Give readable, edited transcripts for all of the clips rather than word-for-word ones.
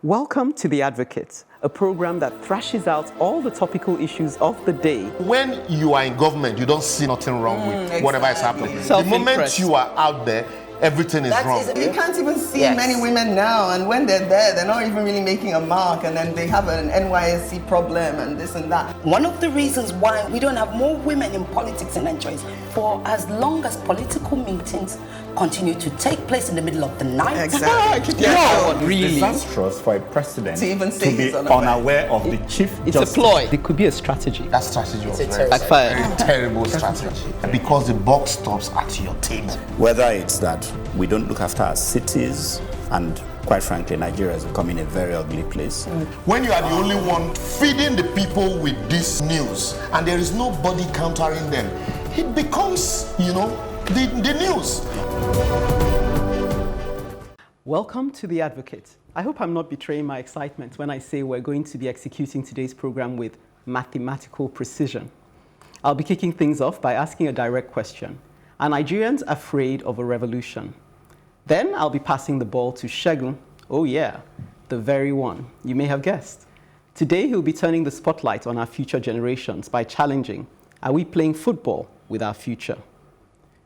Welcome to The Advocate, a program that thrashes out all the topical issues of the day. When you are in government, you don't see nothing wrong with whatever is happening. The moment you are out there, everything is wrong. You can't even see many women now, and when they're there, they're not even really making a mark, and then they have an NYSC problem and this and that. One of the reasons why we don't have more women in politics in Nigeria is for as long as political meetings continue to take place in the middle of the night. Exactly. Really? Disastrous for a president To even say be he's unaware. unaware of the chief It's justice. a ploy. It could be a strategy. That strategy was very backfired. terrible strategy. Because the buck stops at your table. Whether it's that we don't look after our cities, and quite frankly, Nigeria is becoming a very ugly place. When you are the only one feeding the people with this news, and there is nobody countering them, it becomes, the news. Welcome to The Advocate. I hope I'm not betraying my excitement when I say we're going to be executing today's program with mathematical precision. I'll be kicking things off by asking a direct question. Are Nigerians afraid of a revolution? Then I'll be passing the ball to Segun. Oh yeah, the very one you may have guessed. Today he'll be turning the spotlight on our future generations by challenging, are we playing football with our future?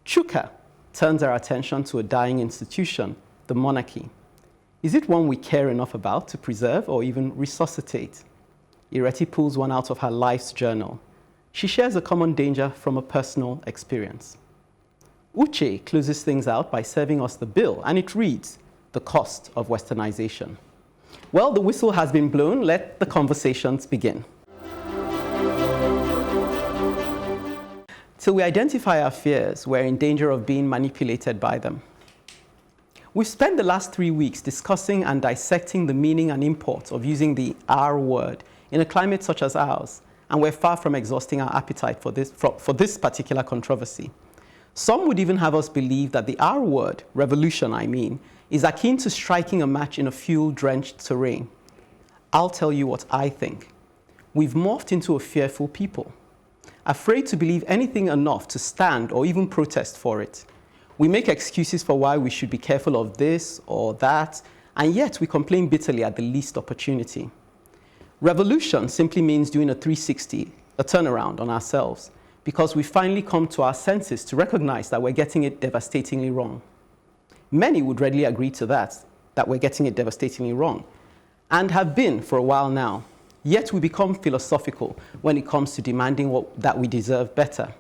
Chuka turns our attention to a dying institution, the monarchy. Is it one we care enough about to preserve or even resuscitate? Ireti pulls one out of her life's journal. She shares a common danger from a personal experience. Uche closes things out by serving us the bill, and it reads, the cost of westernization. Well, the whistle has been blown. Let the conversations begin. Till we identify our fears, we're in danger of being manipulated by them. We've spent the last 3 weeks discussing and dissecting the meaning and import of using the R word in a climate such as ours, and we're far from exhausting our appetite for this particular controversy. Some would even have us believe that the R word, revolution is akin to striking a match in a fuel-drenched terrain. I'll tell you what I think. We've morphed into a fearful people, afraid to believe anything enough to stand or even protest for it. We make excuses for why we should be careful of this or that, and yet we complain bitterly at the least opportunity. Revolution simply means doing a 360, a turnaround on ourselves, because we finally come to our senses to recognize that we're getting it devastatingly wrong. Many would readily agree to that we're getting it devastatingly wrong, and have been for a while now. Yet we become philosophical when it comes to demanding that we deserve better.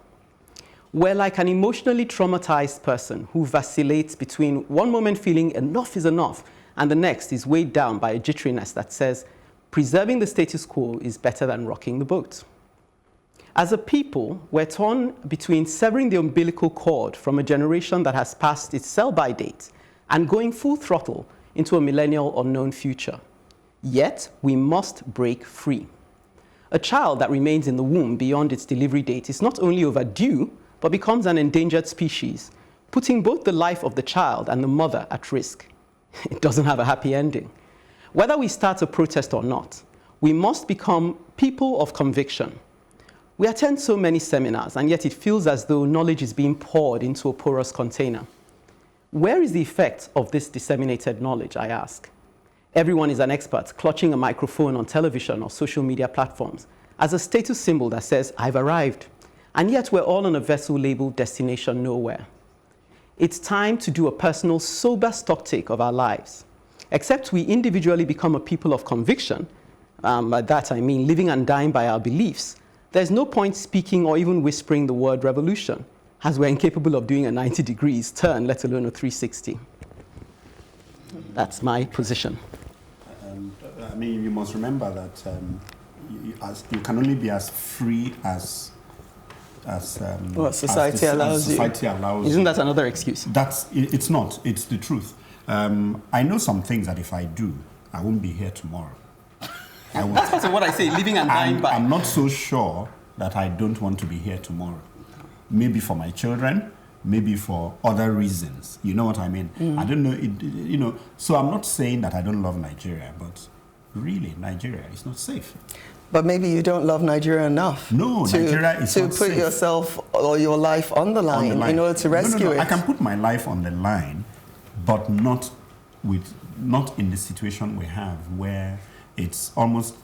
We're like an emotionally traumatized person who vacillates between one moment feeling enough is enough, and the next is weighed down by a jitteriness that says, preserving the status quo is better than rocking the boat. As a people, we're torn between severing the umbilical cord from a generation that has passed its sell-by date and going full throttle into a millennial unknown future. Yet, we must break free. A child that remains in the womb beyond its delivery date is not only overdue, but becomes an endangered species, putting both the life of the child and the mother at risk. It doesn't have a happy ending. Whether we start a protest or not, we must become people of conviction. We attend so many seminars, and yet it feels as though knowledge is being poured into a porous container. Where is the effect of this disseminated knowledge, I ask? Everyone is an expert, clutching a microphone on television or social media platforms as a status symbol that says, I've arrived. And yet we're all on a vessel labeled destination nowhere. It's time to do a personal, sober stocktake of our lives. Except we individually become a people of conviction, by that I mean living and dying by our beliefs, there's no point speaking or even whispering the word revolution, as we're incapable of doing a 90 degrees turn, let alone a 360. That's my position. You must remember that you can only be as free as society allows you. Isn't that another excuse? It's not. It's the truth. I know some things that if I do, I won't be here tomorrow. So what I say, living and dying by. I'm not so sure that I don't want to be here tomorrow. Maybe for my children, maybe for other reasons. You know what I mean? I don't know. So I'm not saying that I don't love Nigeria, but really, Nigeria is not safe. But maybe you don't love Nigeria enough. No, Nigeria is not to put safe. yourself or your life on the line in order to rescue it. I can put my life on the line, but not with not in the situation we have where it's almost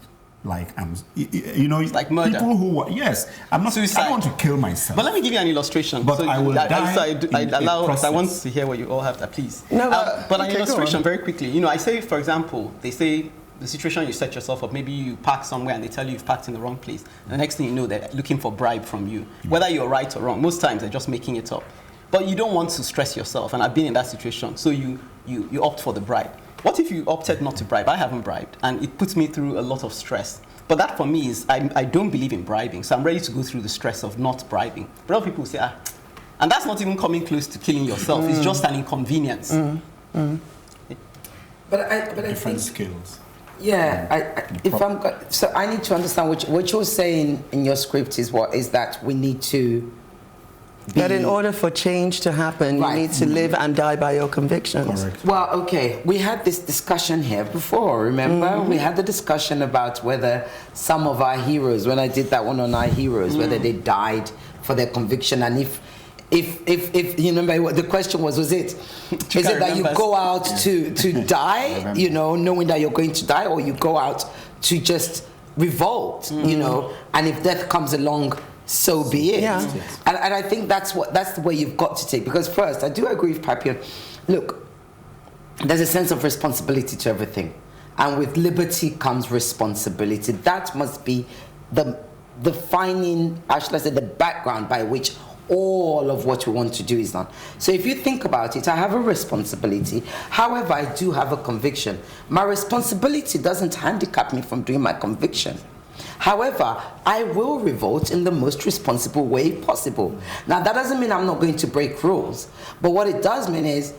like it's like murder. People who yes, I'm not. Suicide. I don't want to kill myself. But let me give you an illustration. But I will die. I want to hear what you all have that, please. No, but an illustration very quickly. I say, for example, they say the situation you set yourself up. Maybe you park somewhere and they tell you you've parked in the wrong place. And the next thing you know, they're looking for bribe from you, whether you're right or wrong. Most times they're just making it up. But you don't want to stress yourself, and I've been in that situation. So you opt for the bribe. What if you opted not to bribe? I haven't bribed, and it puts me through a lot of stress. But that for me is, I don't believe in bribing, so I'm ready to go through the stress of not bribing. But other people say, and that's not even coming close to killing yourself. It's just an inconvenience. But I different think, skills. Yeah, so I need to understand what you're saying in your script is that we need to. That in order for change to happen, you need to live and die by your convictions. Correct. Well, okay, we had this discussion here before, remember? We had the discussion about whether some of our heroes, when I did that one on our heroes, whether they died for their conviction, and if you remember what the question was it is it that you go out to die, knowing that you're going to die, or you go out to just revolt, and if death comes along, so be it. Yeah. And I think that's the way you've got to take. Because first, I do agree with Papian. Look, there's a sense of responsibility to everything. And with liberty comes responsibility. That must be the defining, the background by which all of what we want to do is done. So if you think about it, I have a responsibility. However, I do have a conviction. My responsibility doesn't handicap me from doing my conviction. However, I will revolt in the most responsible way possible. Now, that doesn't mean I'm not going to break rules. But what it does mean is,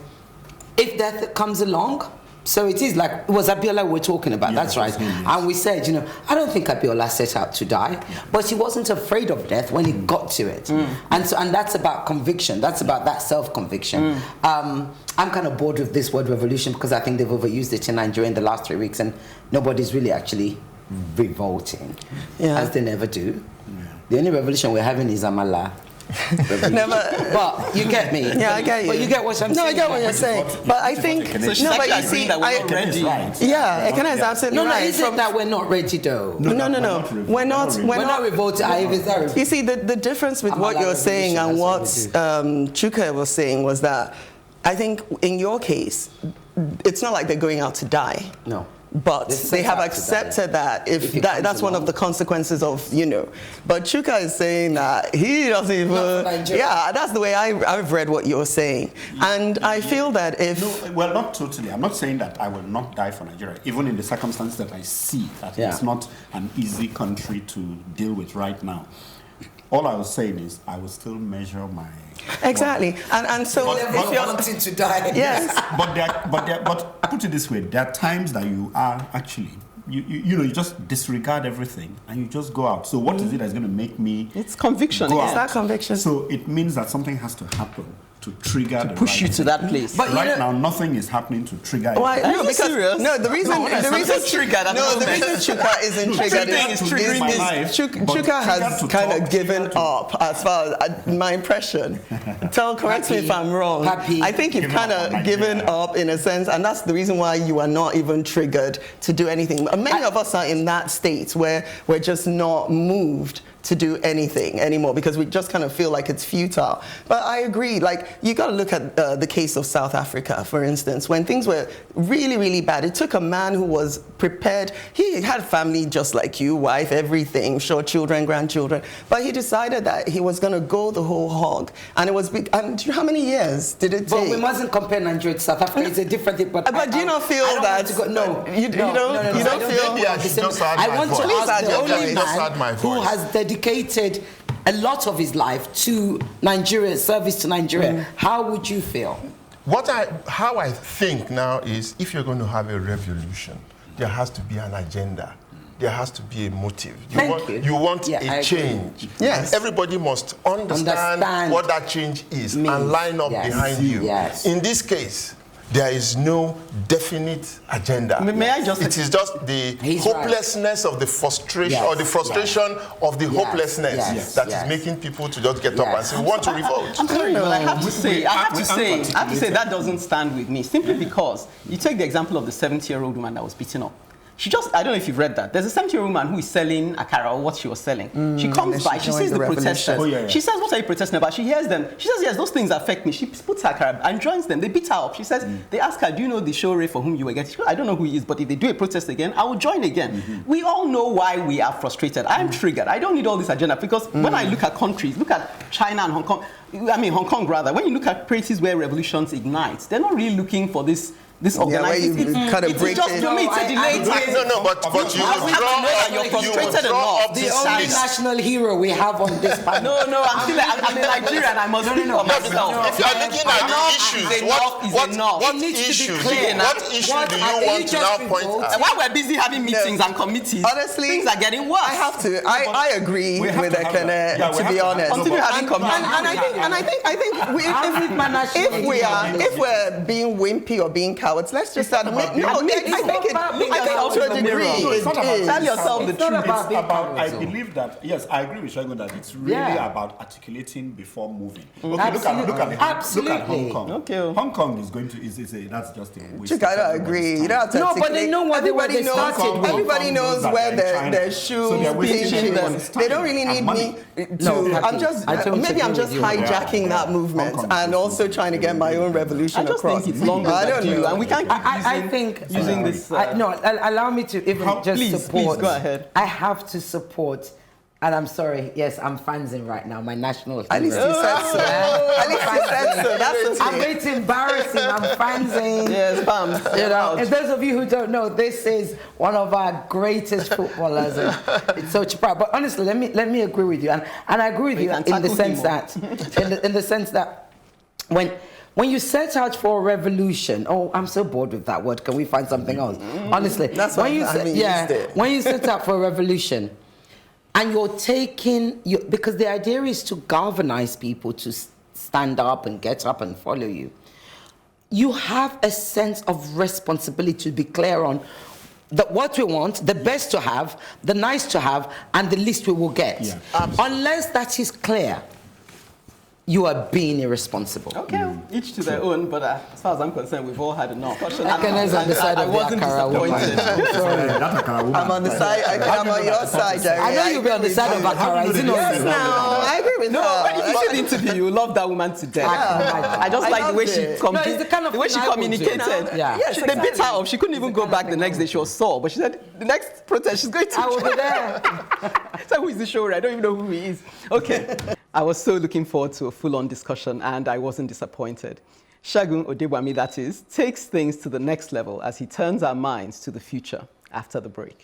if death comes along, so it is like, it was Abiola we're talking about, that's right. And we said, I don't think Abiola set out to die, but he wasn't afraid of death when he got to it. And that's about conviction. That's about that self-conviction. I'm kind of bored with this word revolution because I think they've overused it in Nigeria in the last 3 weeks and nobody's really actually revolting, as they never do. The only revolution we're having is Amala. But you get me. Yeah, I get you. But you get what I'm saying. No, I get what you're saying. But I think so she's actually agreeing that we're not ready. Yeah, Ekene is absolutely right. No, isn't that we're not ready though? No. We're not revolting. You see, the difference with what you're saying and what Chuka was saying was that I think in your case, it's not like they're going out to die. No. But they have accepted that that's one of the consequences of, But Chuka is saying that he doesn't even... Yeah, that's the way I've read what you're saying. And I feel that if... No, well, not totally. I'm not saying that I will not die for Nigeria, even in the circumstances that I see that it's not an easy country to deal with right now. All I was saying is I will still measure my... Exactly. And so if you're wanting to die... Yes. But put it this way, there are times that you are actually... You just disregard everything and you just go out. So what is it that's going to make me... It's conviction. It's that conviction. So it means that something has to happen to trigger to push you to that place. But right now, nothing is happening to trigger it. Why? No, because serious? No, the reason triggered. The reason Chuka isn't triggered is triggering this. Chuka has kind of given up, as far as my impression. Correct me if I'm wrong. I think you've kind of given up in a sense, and that's the reason why you are not even triggered to do anything. Many of us are in that state where we're just not moved to do anything anymore because we just kind of feel like it's futile. But I agree, you got to look at the case of South Africa, for instance, when things were really, really bad. It took a man who was prepared. He had family just like you, wife, everything, sure, children, grandchildren, but he decided that he was going to go the whole hog. And it was big. And how many years did it take? But we mustn't compare Nigeria to South Africa. It's a different thing. But do you not feel that? No. You don't feel... I want to ask the only man who has dedicated a lot of his life to Nigeria, service to Nigeria. How would you feel? How I think now is, if you're going to have a revolution, there has to be an agenda. There has to be a motive. You want a change. Yes. Everybody must understand what that change is and line up behind you. Yes. In this case, there is no definite agenda. May I just... It is just the hopelessness of the frustration, or the frustration of the hopelessness that is making people to just get up and say, we want to revolt. I'm sorry, but I have to say that doesn't stand with me, simply because you take the example of the 70-year-old woman that was beaten up. She just, I don't know if you've read that. There's a 70-year-old woman who is selling akara, or what she was selling. She comes by, she sees the protesters. She says, what are you protesting about? She hears them. She says, yes, those things affect me. She puts her akara and joins them. They beat her up. She says, they ask her, do you know the Shore for whom you were getting? She goes, I don't know who he is, but if they do a protest again, I will join again. We all know why we are frustrated. I'm triggered. I don't need all this agenda, because when I look at countries, look at China and Hong Kong, Hong Kong rather, when you look at places where revolutions ignite, they're not really looking for this organization. Kind of break just to me, it's a delayed but you withdraw up the only national hero we have on this panel. No, I'm a Nigerian. I must speak for myself. If you're looking at the issues, what issue do you want to now point out? While we're busy having meetings and committees, honestly, things are getting worse. I have to. I agree with Ekene, to be honest. Continue having committees. And I think if we're being wimpy or being cowards, let's just admit. No, I think to a degree Tell yourself the truth. I believe that, yes, I agree with Shagun that it's really about articulating before moving. Okay, look at Hong Kong. Okay. Hong Kong is going to, that's just a waste. I don't agree. You don't have to No, but they know what everybody they started with. Everybody knows where their shoes pinches. They don't really need me to. I'm just hijacking that movement and also trying to get my own revolution across. I just think it's longer than you, and we can't keep using this. No, allow me to even support. Please, go ahead. I have to support. And I'm sorry, yes, I'm fanzing right now, my national hero. At least you said so. At least you said so. That's I'm it's embarrassing, I'm fanzing. Yes, fams. And those of you who don't know, this is one of our greatest footballers. It's such proud. But honestly, let me agree with you. And I agree with you in the sense that when you set out for a revolution, I'm so bored with that word. Can we find something else? Honestly, that's when you set out for a revolution, and you're taking because the idea is to galvanize people to stand up and get up and follow you. You have a sense of responsibility to be clear on what we want, the best to have, the nice to have, and the least we will get. Yeah. Unless that is clear, you are being irresponsible. Okay, each to their own, but as far as I'm concerned, we've all had enough. I wasn't disappointed. I'm on the side, I'm on your side, Jerry. I know you'll be on the side of Akara. Yes, I agree with her. But if you see the interview, you love that woman to death. I just like the way she communicated. They beat her up. She couldn't even go back the next day. She was sore, but she said the next protest she's going to. I will be there. So who is the show? I don't even know who he is. Okay. I was so looking forward to a full-on discussion, and I wasn't disappointed. Shagun Odebwami, that is, takes things to the next level as he turns our minds to the future after the break.